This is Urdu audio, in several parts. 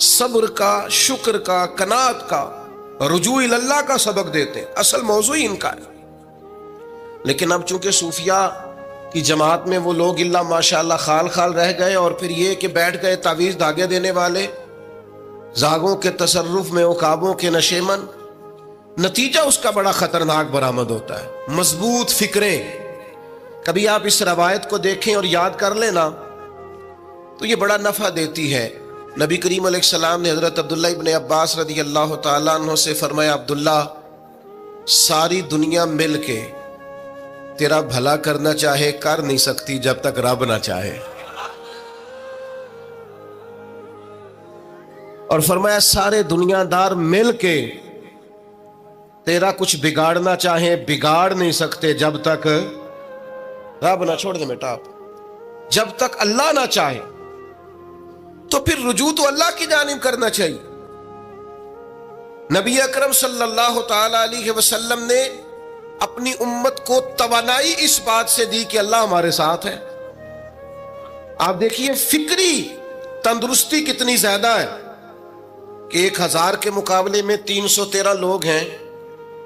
صبر کا، شکر کا، قناعت کا، رجوع اللہ کا سبق دیتے ہیں. اصل موضوع ہی ان کا ہے. لیکن اب چونکہ صوفیاء کی جماعت میں وہ لوگ اللہ ماشاءاللہ خال خال رہ گئے، اور پھر یہ کہ بیٹھ گئے تعویذ دھاگے دینے والے، زاغوں کے تصرف میں، عقابوں کے نشے من. نتیجہ اس کا بڑا خطرناک برآمد ہوتا ہے. مضبوط فکریں کبھی آپ اس روایت کو دیکھیں اور یاد کر لیں نا تو یہ بڑا نفع دیتی ہے. نبی کریم علیہ السلام نے حضرت عبداللہ ابن عباس رضی اللہ تعالیٰ عنہ سے فرمایا، عبداللہ، ساری دنیا مل کے تیرا بھلا کرنا چاہے کر نہیں سکتی جب تک رب نہ چاہے. اور فرمایا سارے دنیا دار مل کے تیرا کچھ بگاڑنا چاہیں بگاڑ نہیں سکتے جب تک رب نہ، چھوڑ دے بیٹا، آپ جب تک اللہ نہ چاہے. تو پھر رجوع تو اللہ کی جانب کرنا چاہیے. نبی اکرم صلی اللہ تعالی علیہ وسلم نے اپنی امت کو توانائی اس بات سے دی کہ اللہ ہمارے ساتھ ہے. آپ دیکھیے فکری تندرستی کتنی زیادہ ہے کہ 1000 کے مقابلے میں 313 لوگ ہیں.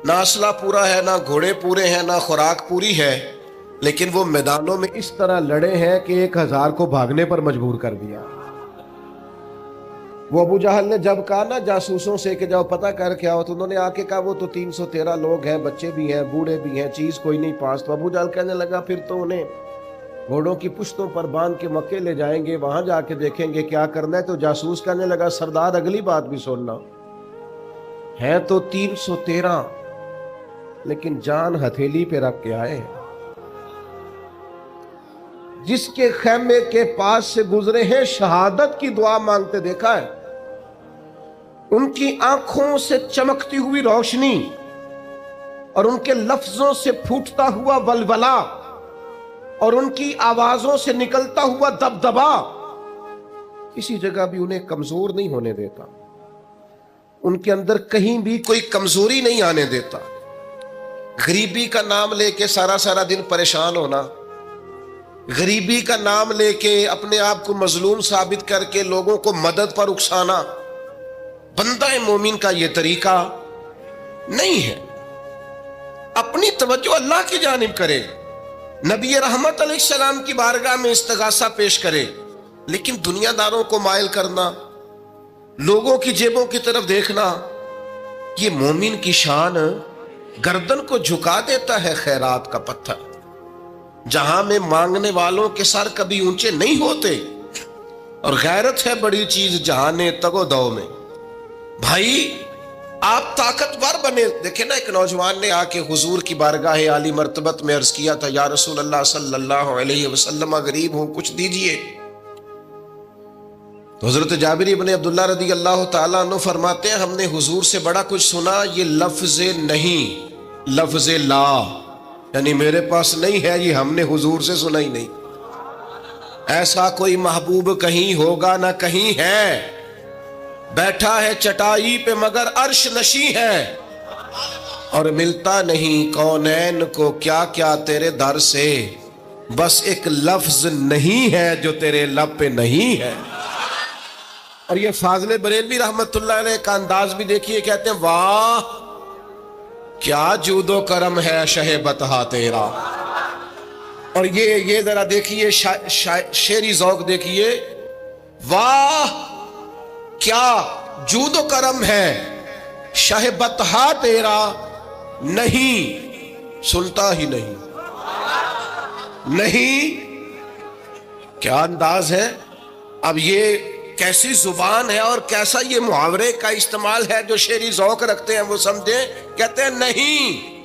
نہ اسلحہ پورا ہے، نہ گھوڑے پورے ہیں، نہ خوراک پوری ہے، لیکن وہ میدانوں میں اس طرح لڑے ہیں کہ 1000 کو بھاگنے پر مجبور کر دیا. وہ ابو جہل نے جب کہا نا جاسوسوں سے کہ جاؤ پتہ کر کے آؤ، تو انہوں نے آ کے کہا وہ تو 313 لوگ ہیں، بچے بھی ہیں، بوڑھے بھی ہیں، چیز کوئی نہیں پاس. تو ابو جہل کہنے لگا پھر تو انہیں گھوڑوں کی پشتوں پر باندھ کے مکے لے جائیں گے، وہاں جا کے دیکھیں گے کیا کرنا ہے. تو جاسوس کہنے لگا سردار اگلی بات بھی سننا، ہے تو 313 لیکن جان ہتھیلی پہ رکھ کے آئے. جس کے خیمے کے پاس سے گزرے ہیں شہادت کی دعا مانگتے دیکھا ہے. ان کی آنکھوں سے چمکتی ہوئی روشنی اور ان کے لفظوں سے پھوٹتا ہوا ولولہ اور ان کی آوازوں سے نکلتا ہوا دبدبا کسی جگہ بھی انہیں کمزور نہیں ہونے دیتا. ان کے اندر کہیں بھی کوئی کمزوری نہیں آنے دیتا. غریبی کا نام لے کے سارا دن پریشان ہونا، غریبی کا نام لے کے اپنے آپ کو مظلوم ثابت کر کے لوگوں کو مدد پر اکسانا بندہ مومن کا یہ طریقہ نہیں ہے. اپنی توجہ اللہ کی جانب کرے، نبی رحمت علیہ السلام کی بارگاہ میں استغاثہ پیش کرے. لیکن دنیا داروں کو مائل کرنا، لوگوں کی جیبوں کی طرف دیکھنا، یہ مومن کی شان گردن کو جھکا دیتا ہے. خیرات کا پتھر جہاں میں مانگنے والوں کے سر کبھی اونچے نہیں ہوتے، اور غیرت ہے بڑی چیز جہانے تگو دو میں. بھائی آپ طاقتور بنے. دیکھیں نا ایک نوجوان نے آ کے حضور کی بارگاہ عالی مرتبت میں عرض کیا تھا، یا رسول اللہ صلی اللہ علیہ وسلم غریب ہوں کچھ دیجئے. تو حضرت جابر ابن عبداللہ رضی اللہ تعالیٰ عنہ فرماتے ہیں ہم نے حضور سے بڑا کچھ سنا، یہ لفظ نہیں، لفظ لا، یعنی میرے پاس نہیں ہے، یہ ہم نے حضور سے سنا ہی نہیں. ایسا کوئی محبوب کہیں ہوگا نہ کہیں ہے، بیٹھا ہے چٹائی پہ مگر عرش نشیں ہے، اور ملتا نہیں کونین کو کیا کیا تیرے در سے، بس ایک لفظ نہیں ہے جو تیرے لب پہ نہیں ہے. اور یہ فاضل بریلوی رحمت اللہ علیہ کا انداز بھی دیکھیے، کہتے ہیں واہ کیا جود و کرم ہے شہ بطحا تیرا. اور یہ ذرا دیکھیے شعری ذوق دیکھیے، واہ کیا جود و کرم ہے شہ بطحا تیرا، نہیں سنتا ہی نہیں. نہیں کیا انداز ہے. اب یہ کیسی زبان ہے اور کیسا یہ محاورے کا استعمال ہے. جو شعری ذوق رکھتے ہیں وہ سمجھیں، کہتے ہیں نہیں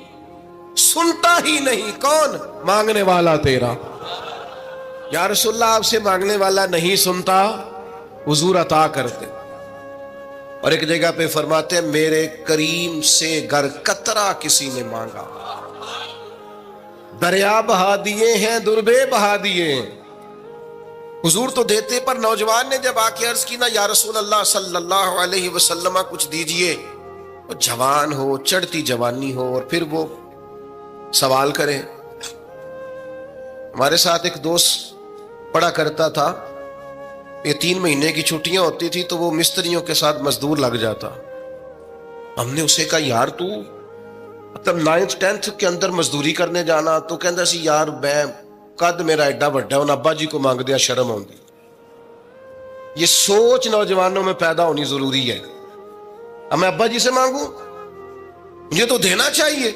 سنتا ہی نہیں. کون؟ مانگنے والا تیرا. یا رسول اللہ آپ سے مانگنے والا نہیں سنتا، حضور عطا کرتے. اور ایک جگہ پہ فرماتے ہیں میرے کریم سے گر قطرہ کسی نے مانگا، دریا بہا دیے ہیں دربے بہا دیے ہیں. حضور تو دیتے، پر نوجوان نے جب آ کے عرض کی نا یا رسول اللہ صلی اللہ علیہ وسلم کچھ دیجئے، وہ جوان ہو، چڑھتی جوانی ہو، اور پھر وہ سوال کرے. ہمارے ساتھ ایک دوست پڑھا کرتا تھا، یہ 3 مہینے کی چھٹیاں ہوتی تھی تو وہ مستریوں کے ساتھ مزدور لگ جاتا. ہم نے اسے کہا یار تو مطلب 9th 10th کے اندر مزدوری کرنے جانا, تو کہندا سی یار میں قد میرا ایڈا بڑا ہے, ان ابا جی کو مانگ دیا شرم آؤندی. یہ سوچ نوجوانوں میں پیدا ہونی ضروری ہے. اب میں ابا جی سے مانگوں, مجھے تو دینا چاہیے.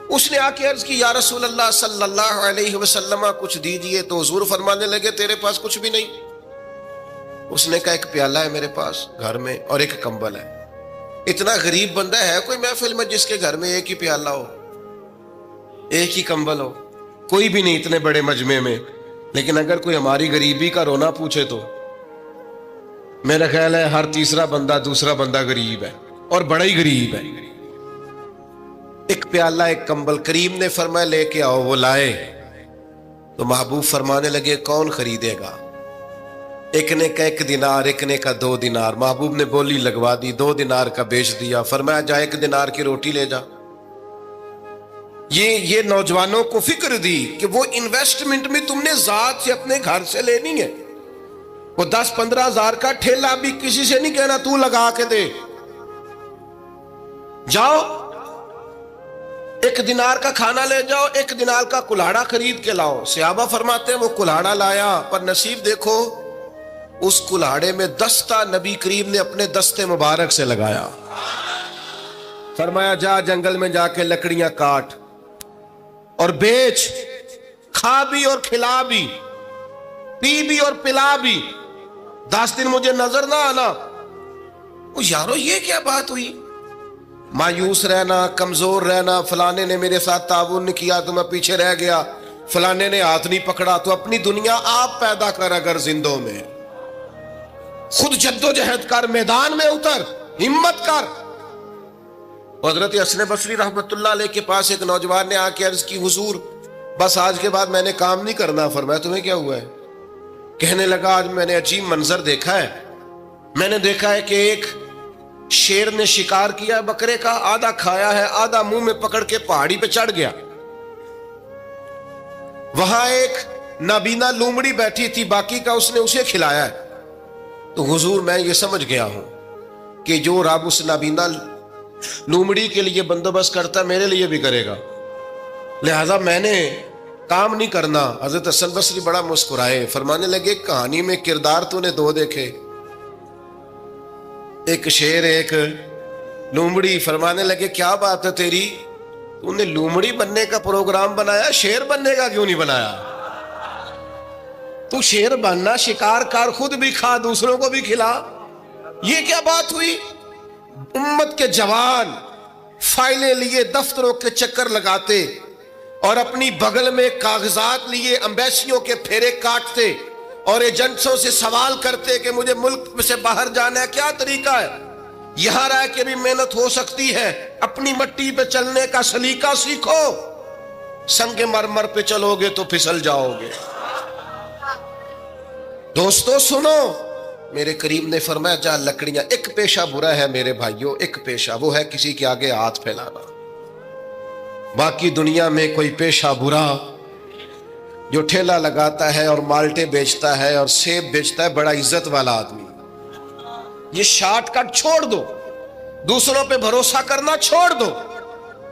اس نے آ کے عرض کی یا رسول اللہ صلی اللہ علیہ وسلم کچھ دیجئے, تو حضور فرمانے لگے تیرے پاس کچھ بھی نہیں. اس نے کہا ایک پیالہ ہے میرے پاس گھر میں اور ایک کمبل ہے. اتنا غریب بندہ ہے کوئی محفل میں جس کے گھر میں ایک ہی پیالہ ہو, ایک ہی کمبل ہو؟ کوئی بھی نہیں اتنے بڑے مجمع میں. لیکن اگر کوئی ہماری غریبی کا رونا پوچھے تو میرا خیال ہے ہر تیسرا بندہ دوسرا بندہ غریب ہے, اور بڑا ہی غریب ہے. ایک پیالہ ایک کمبل. کریم نے فرمایا لے کے آؤ. وہ لائے تو محبوب فرمانے لگے کون خریدے گا؟ ایک نے کا 1 دینار, ایک نے کا 2 دینار. محبوب نے بولی لگوا دی, 2 دینار کا بیچ دیا. فرمایا جا 1 دینار کی روٹی لے جا. یہ نوجوانوں کو فکر دی کہ وہ انویسٹمنٹ میں تم نے ذات سے اپنے گھر سے لینی ہے. وہ 10-15 ہزار کا ٹھیلا بھی کسی سے نہیں کہنا تو لگا کے دے. جاؤ 1 دینار کا کھانا لے جاؤ, 1 دینار کا کلاڑا خرید کے لاؤ. صحابہ فرماتے ہیں وہ کلاڑا لایا, پر نصیب دیکھو اس کلاڑے میں دستہ نبی کریم نے اپنے دستے مبارک سے لگایا. فرمایا جا جنگل میں جا کے لکڑیاں کاٹ اور بیچ, کھا بھی اور کھلا بھی, پی بھی اور پلا بھی, 10 دن مجھے نظر نہ آنا. وہ یارو یہ کیا بات ہوئی؟ مایوس رہنا, کمزور رہنا, فلانے نے میرے ساتھ تعاون نہیں کیا تو میں پیچھے رہ گیا, فلانے نے ہاتھ نہیں پکڑا. تو اپنی دنیا آپ پیدا کر, اگر زندوں میں خود جد و جہد کر, میدان میں اتر, ہمت کر. حضرت حسن بصری رحمت اللہ علیہ کے پاس ایک نوجوان نے آ کے عرض کی حضور بس آج کے بعد میں نے کام نہیں کرنا. فرمایا تمہیں کیا ہوا ہے؟ کہنے لگا آج میں نے عجیب منظر دیکھا ہے. میں نے دیکھا ہے کہ ایک شیر نے شکار کیا بکرے کا, آدھا کھایا ہے, آدھا منہ میں پکڑ کے پہاڑی پہ چڑھ گیا. وہاں ایک نابینا لومڑی بیٹھی تھی, باقی کا اس نے اسے کھلایا ہے. تو حضور میں یہ سمجھ گیا ہوں کہ جو رب اس نابینا لومڑی کے لیے بندوبست کرتا میرے لیے بھی کرے گا, لہذا میں نے کام نہیں کرنا. حضرت حسن بصری بڑا مسکرائے, فرمانے لگے کہانی میں کردار تو نے 2 دیکھے, ایک شیر ایک لومڑی. فرمانے لگے کیا بات ہے تیری, تو نے لومڑی بننے کا پروگرام بنایا, شیر بننے کا کیوں نہیں بنایا؟ تو شیر بننا, شکار کر, خود بھی کھا دوسروں کو بھی کھلا. یہ کیا بات ہوئی؟ امت کے جوان فائلیں لیے دفتروں کے چکر لگاتے اور اپنی بغل میں کاغذات لیے امبیسیوں کے پھیرے کاٹتے اور ایجنٹوں سے سوال کرتے کہ مجھے ملک سے باہر جانا ہے, کیا طریقہ ہے؟ یہاں رہ کے بھی محنت ہو سکتی ہے, اپنی مٹی پہ چلنے کا سلیقہ سیکھو. سنگ مرمر پہ چلو گے تو پھسل جاؤ گے. دوستو سنو, میرے کریم نے فرمایا جا لکڑیاں. ایک پیشہ برا ہے میرے بھائیوں, ایک پیشہ, وہ ہے کسی کے آگے ہاتھ پھیلانا. باقی دنیا میں کوئی پیشہ برا جو ٹھیلا لگاتا ہے اور مالٹے بیچتا ہے اور سیب بیچتا ہے, بڑا عزت والا آدمی. یہ شارٹ کٹ چھوڑ دو, دوسروں پہ بھروسہ کرنا چھوڑ دو.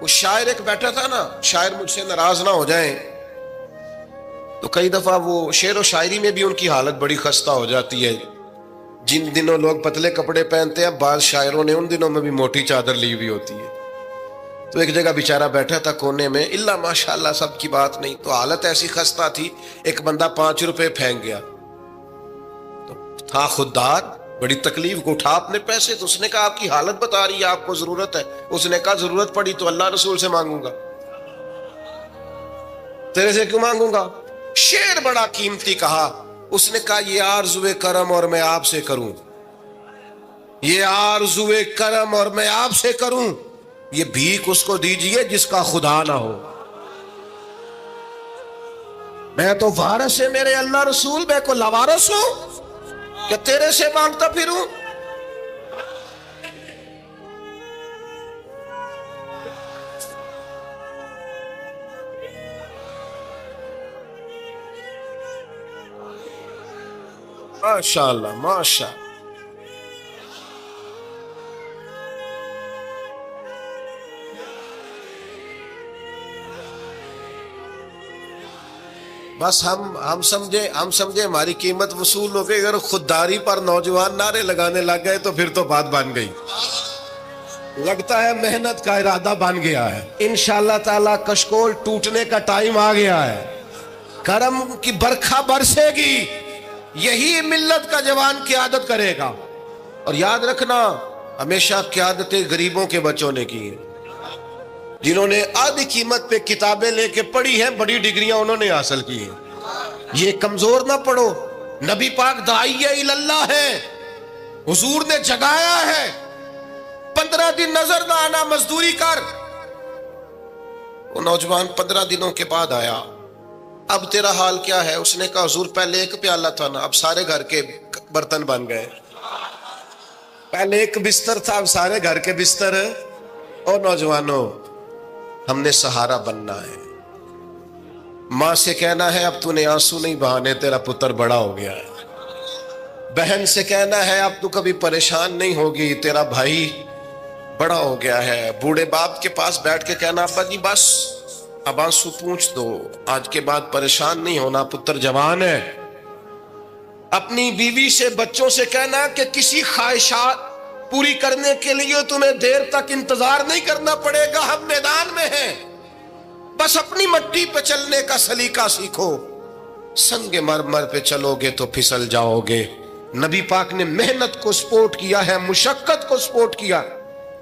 وہ شاعر ایک بیٹھا تھا نا, شاعر مجھ سے ناراض نہ ہو جائیں, تو کئی دفعہ وہ شعر و شاعری میں بھی ان کی حالت بڑی خستہ ہو جاتی ہے. جن دنوں لوگ پتلے کپڑے پہنتے ہیں, بعض شاعروں نے ان دنوں میں بھی موٹی چادر لی ہوئی ہوتی ہے. تو ایک جگہ بیچارہ بیٹھا تھا کونے میں, اللہ ماشاءاللہ سب کی بات نہیں, تو حالت ایسی خستہ تھی. ایک بندہ 5 روپے پھینک گیا, تو تھا خوددار, بڑی تکلیف کو اٹھا اپنے پیسے. تو اس نے کہا آپ کی حالت بتا رہی ہے, آپ کو ضرورت ہے. اس نے کہا ضرورت پڑی تو اللہ رسول سے مانگوں گا, تیرے سے کیوں مانگوں گا؟ شعر بڑا قیمتی کہا. اس نے کہا یہ آرزوئے کرم اور میں آپ سے کروں, یہ آرزوئے کرم اور میں آپ سے کروں, یہ بھیک اس کو دیجئے جس کا خدا نہ ہو. میں تو وارث ہے میرے اللہ رسول, میں کو لاوارث ہوں کہ تیرے سے مانگتا پھروں. ماشاء اللہ ماشاء اللہ. بس ہم سمجھے ہماری قیمت وصول ہو گئی. اگر خودداری پر نوجوان نعرے لگانے لگ گئے تو پھر تو بات بن گئی. لگتا ہے محنت کا ارادہ بن گیا ہے. انشاءاللہ تعالی کشکول ٹوٹنے کا ٹائم آ گیا ہے. کرم کی برکھا برسے گی. یہی ملت کا جوان قیادت کرے گا. اور یاد رکھنا ہمیشہ قیادتیں غریبوں کے بچوں نے کی ہیں. جنہوں نے آدھی قیمت پہ کتابیں لے کے پڑھی ہیں, بڑی ڈگریاں انہوں نے حاصل کی ہیں. یہ کمزور نہ پڑھو. نبی پاک داعیہ اللہ ہے, حضور نے جگایا ہے. 15 دن نظر نہ آنا, مزدوری کر. وہ نوجوان 15 دنوں کے بعد آیا. اب تیرا حال کیا ہے؟ اس نے کہا حضور پہلے ایک پیالہ تھا نا, اب سارے گھر کے برتن بن گئے. پہلے ایک بستر تھا, اب سارے گھر کے بستر. اور نوجوانوں, ہم نے سہارا بننا ہے. ماں سے کہنا ہے اب تو نے آنسو نہیں بہانے, تیرا پتر بڑا ہو گیا ہے. بہن سے کہنا ہے اب تو کبھی پریشان نہیں ہوگی, تیرا بھائی بڑا ہو گیا ہے. بوڑھے باپ کے پاس بیٹھ کے کہنا ابا جی بس اب آنسو پوچھ دو, آج کے بعد پریشان نہیں ہونا, پتر جوان ہے. اپنی بیوی سے بچوں سے کہنا کہ کسی خواہشات پوری کرنے کے لیے تمہیں دیر تک انتظار نہیں کرنا پڑے گا, ہم میدان میں ہیں. بس اپنی مٹی پہ چلنے کا سلیقہ سیکھو. سنگ مرمر پہ چلو گے تو پھسل جاؤ گے. نبی پاک نے محنت کو سپورٹ کیا ہے, مشقت کو سپورٹ کیا.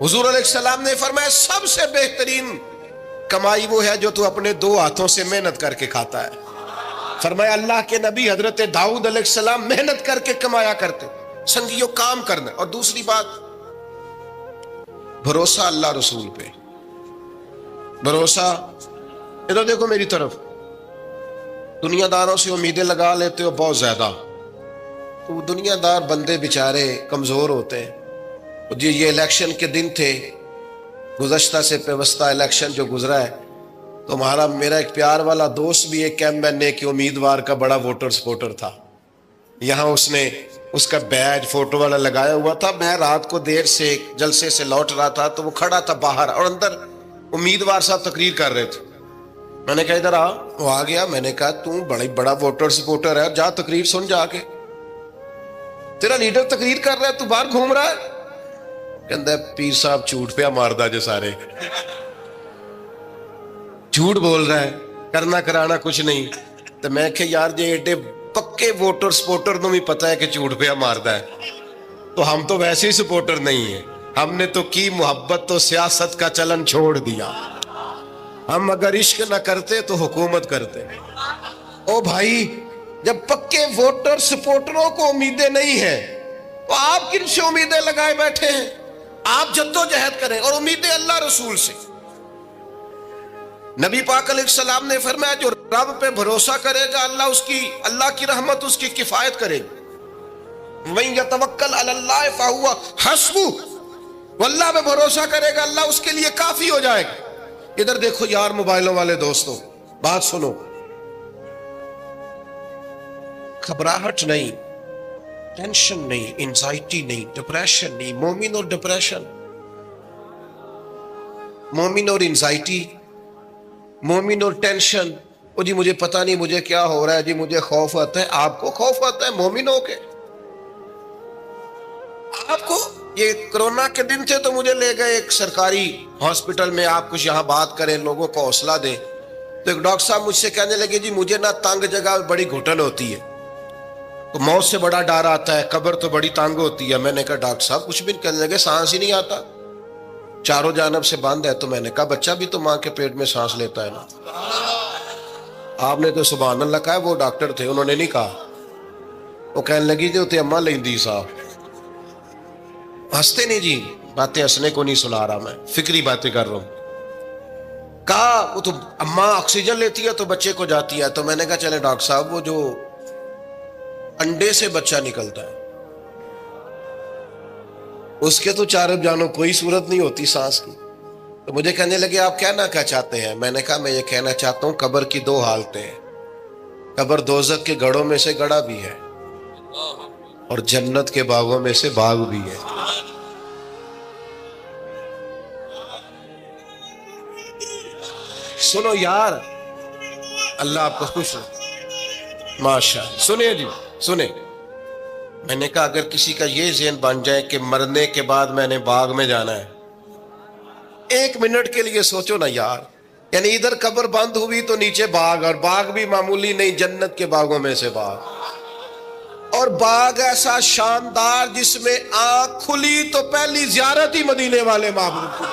حضور علیہ السلام نے فرمایا سب سے بہترین کمائی وہ ہے جو تو اپنے 2 ہاتھوں سے محنت کر کے کھاتا ہے. فرمایا اللہ کے نبی حضرت داؤد علیہ السلام محنت کر کے کمایا کرتے. سنگیوں کام کرنا. اور دوسری بات بھروسہ اللہ رسول پہ. بھروسہ, ادھر دیکھو میری طرف. دنیا داروں سے امیدیں لگا لیتے ہو بہت زیادہ, تو دنیا دار بندے بیچارے کمزور ہوتے ہیں. جی یہ الیکشن کے دن تھے, گزشتہ سے پیوستہ الیکشن جو گزرا ہے, تو میرا ایک پیار والا دوست بھی ایک ایم کے امیدوار کا بڑا ووٹر سپورٹر تھا. یہاں اس نے اس کا بیج فوٹو والا لگایا ہوا تھا. میں رات کو دیر سے جلسے سے لوٹ رہا تھا تو وہ کھڑا تھا باہر, اور اندر امیدوار صاحب تقریر کر رہے تھے. میں نے کہا ادھر آ. وہ آ گیا. میں نے کہا تو بڑا ووٹر سپورٹر ہے, جا تقریر سن جا کے. تیرا لیڈر تقریر کر رہا ہے, تو باہر گھوم رہا ہے. کہندا ہے پیر صاحب جھوٹ پہ ماردا جو سارے جھوٹ بول رہا ہے, کرنا کرانا کچھ نہیں. تو میں کہ یار جی ایڈے پکے ووٹر سپورٹر نو بھی پتا ہے کہ جھوٹ پہ ماردا ہے, تو ہم تو ویسے ہی سپورٹر نہیں ہیں. ہم نے تو کی محبت تو سیاست کا چلن چھوڑ دیا. ہم اگر عشق نہ کرتے تو حکومت کرتے. او بھائی, جب پکے ووٹر سپورٹروں کو امیدیں نہیں ہیں تو آپ کن سے امیدیں لگائے بیٹھے ہیں؟ آپ جدوجہد کریں, اور امیدیں اللہ رسول سے. نبی پاک علیہ السلام نے فرمایا جو رب پہ بھروسہ کرے گا اللہ کی رحمت اس کی کفایت کرے گی. وَإِن يَتَوَكَّلْ عَلَى اللَّهِ فَهُوَ حَسْبُهُ, وہ اللہ پہ بھروسہ کرے گا اللہ اس کے لیے کافی ہو جائے گا. ادھر دیکھو یار موبائلوں والے دوستوں, بات سنو. گھبراہٹ نہیں, ٹینشن نہیں, انزائٹی نہیں, ڈپریشن نہیں. مومن اور ڈپریشن, مومن اور انزائٹی, مومن اور ٹینشن. او جی مجھے پتہ نہیں مجھے کیا ہو رہا ہے, جی مجھے خوف آتا ہے. آپ کو خوف آتا ہے مومن ہو کے؟ آپ کو یہ کرونا کے دن تھے تو مجھے لے گئے ایک سرکاری ہاسپٹل میں, آپ کچھ یہاں بات کریں, لوگوں کو حوصلہ دیں. تو ایک ڈاکٹر صاحب مجھ سے کہنے لگے جی مجھے نہ تنگ جگہ بڑی گھٹن ہوتی ہے, تو موت سے بڑا ڈر آتا ہے, قبر تو بڑی تنگ ہوتی ہے. میں نے کہا ڈاکٹر صاحب کچھ بھی. کہنے لگے سانس ہی نہیں آتا, چاروں جانب سے بند ہے. تو میں نے کہا بچہ بھی تو ماں کے پیٹ میں سانس لیتا ہے نا. آپ نے تو سبحان اللہ کہا. وہ ڈاکٹر تھے, انہوں نے نہیں کہا. وہ کہنے لگی جو تے اماں لیندی صاحب. ہنستے نہیں جی, باتیں ہنسنے کو نہیں سنا رہا, میں فکری باتیں کر رہا ہوں. کہا وہ تو اماں آکسیجن لیتی ہے تو بچے کو جاتی ہے. تو میں نے کہا چلے ڈاکٹر صاحب وہ جو انڈے سے بچہ نکلتا ہے اس کے تو چاروں جانوں کوئی صورت نہیں ہوتی سانس کی. تو مجھے کہنے لگے آپ کہنا کیا چاہتے ہیں؟ میں نے کہا میں یہ کہنا چاہتا ہوں قبر کی 2 حالتیں ہیں. قبر دوزخ کے گڑھوں میں سے گڑھا بھی ہے, اور جنت کے باغوں میں سے باغ بھی ہے. سنو یار، اللہ آپ کو خوش ہو. ماشاء اللہ. سنیں جی، سنیں. میں نے کہا اگر کسی کا یہ ذہن بن جائے کہ مرنے کے بعد میں نے باغ میں جانا ہے، 1 منٹ کے لیے سوچو نا یار. یعنی ادھر قبر بند ہوئی تو نیچے باغ، اور باغ بھی معمولی نہیں، جنت کے باغوں میں سے باغ. اور باغ ایسا شاندار جس میں آنکھ کھلی تو پہلی زیارت ہی مدینے والے معبود کی.